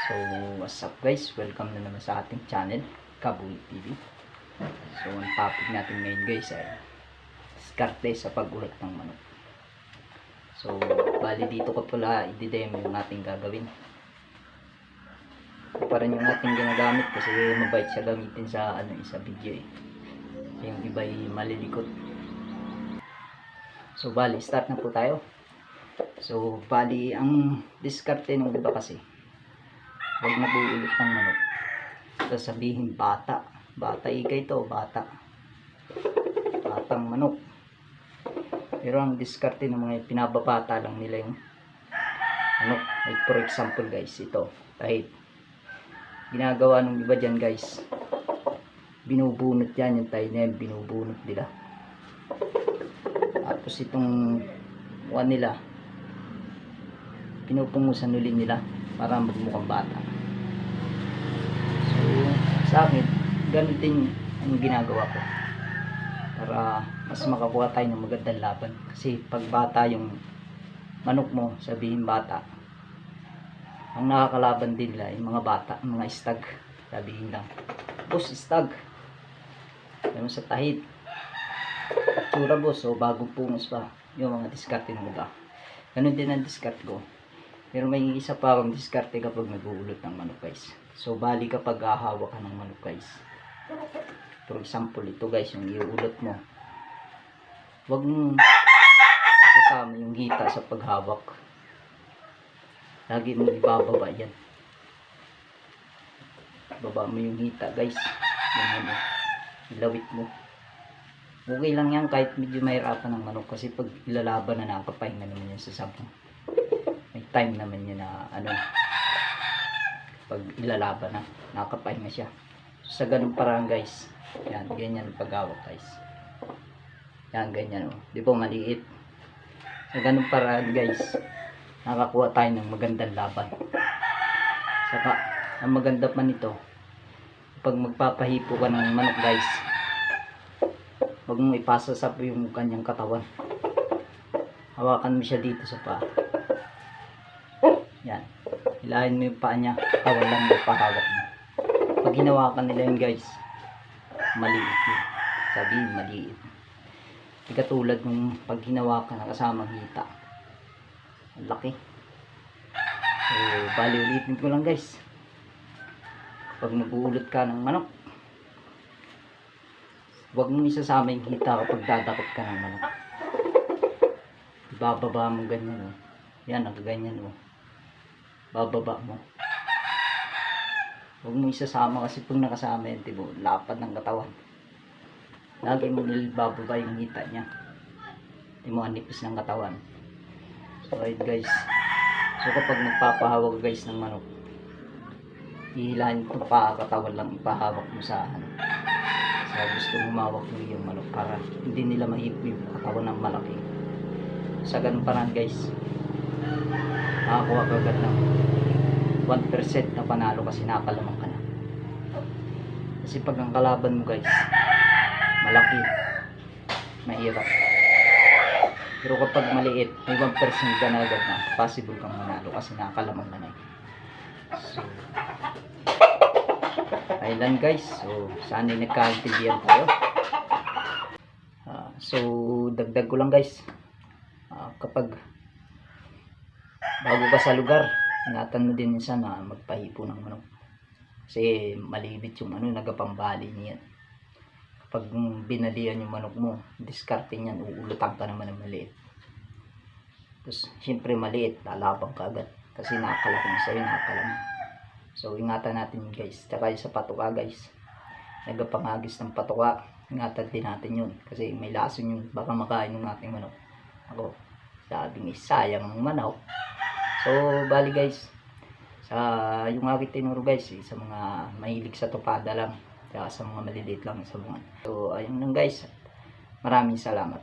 So, what's up guys? Welcome na naman sa ating channel, Kabuy TV. So, ang topic natin ngayon guys ay diskarte sa pag-ulat ng manok. So, bali dito ko pala i-demo yung ating gagawin. Parang yung ating ginagamit kasi mabait siya gamitin sa sa video eh. Yung iba ay malilikot. So, bali start na po tayo. So, bali ang diskarte ng iba kasi huwag nag-uulit ng manok. Sasabihin bata. Bata ikay to, bata. Batang manok. Pero ang diskarte ng mga pinababata lang nila yung manok. Like for example guys, ito. Kahit ginagawa ng iba dyan guys, binubunot yan yung tayo na yan, binubunot nila. Tapos itong one nila, pinupungusan ulit nila para magmukhang bata. So, sa akin, ganun din ang ginagawa ko para mas makakuha tayo ng magandang laban. Kasi pag bata yung manok mo, sabihin bata, ang nakakalaban din nila yung mga bata, mga stag. Sabihin lang, boss, stag. Yung sa tahid, tsura boss, o bagong pungos pa. Yung mga diskarte ng iba. Ganun din ang diskarte ko. Pero may isa pa akong diskarte kapag nag-uulot ng manok guys. So bali kapag hahawak ka ng manok guys. For example ito guys, yung iuulot mo, huwag mong kasama yung hita sa paghawak. Lagi mo ibababa yan. Baba mo yung hita guys. Yan mo. Ilawit mo. Okay lang yan kahit medyo mahirapan ng manok kasi pag ilalaban na nakapahinga naman yan sa sabong. May time naman yun na pag ilalaban na nakapahinga siya. So, sa ganung paraan guys, yan, ganyan ang paghawak guys. Yan, ganyan o. Di ba maliit? Sa ganung paraan guys, nakakuha tayo ng magandang laban. Saka, ang maganda pa nito, pag magpapahipo ka ng manok guys, huwag mong ipasa sa yung kanyang katawan. Hawakan mo siya dito sa paa. Yan. Hilahin mo yung paa niya. Katawan lang yung pahawak mo. Pag hinawakan nila yun guys, maliit yun. Sabihin maliit. Hindi katulad nung pag hinawakan na kasamang hita. Ang laki. So, bali ulitin ko lang guys. Kapag mag-uulot ka ng manok, huwag mong isasama yung hita kapag dadakot ka ng manok. Ibababa mo ganyan o. Yan, nakaganyan o. Bababa mo. Huwag mo isasama kasi pag nakasama yan, diba, lapad ng katawan. Lagi mo nilibababa yung hita niya. Hindi mo anipis ng katawan. So right guys. So kapag nagpapahawak guys ng manok, ihilahin ito pa katawan lang ipahawak mo sa gusto humawak mo yung manok para hindi nila mahipo yung katawan ng malaki. Sa ganun parang guys, nakakuha ka agad ng 1% na panalo kasi nakalamang ka na. Kasi pag ang kalaban mo guys malaki, mahirap. Pero kapag maliit, may 1% ka na agad na possible kang manalo kasi nakalamang ka na. So, ayun guys. So, sana nagkaintindihan tayo. So, dagdag ko lang guys. Kapag bago ka sa lugar, ingatan mo din minsan na magpahipo ng manok. Kasi malibit yung nagapambali niyan. Kapag binalian yung manok mo, diskarte niyan, uulutan ka naman ng maliit. Tapos, syempre maliit, lalabang ka agad. Kasi nakakalakong sa'yo, nakakalakong. So, ingatan natin yun guys. Tsaka sa patuka guys. Nagapangagis ng patuka. Ingatan din natin yun. Kasi may lason yun. Baka makain ng ating manok. Ako, sabing sayang ng manok. So, bali guys. Yung aking tinuro guys, sa mga mahilig sa tupada lang. Tsaka sa mga maliliit lang sa bungan. So, ayun lang guys. Maraming salamat.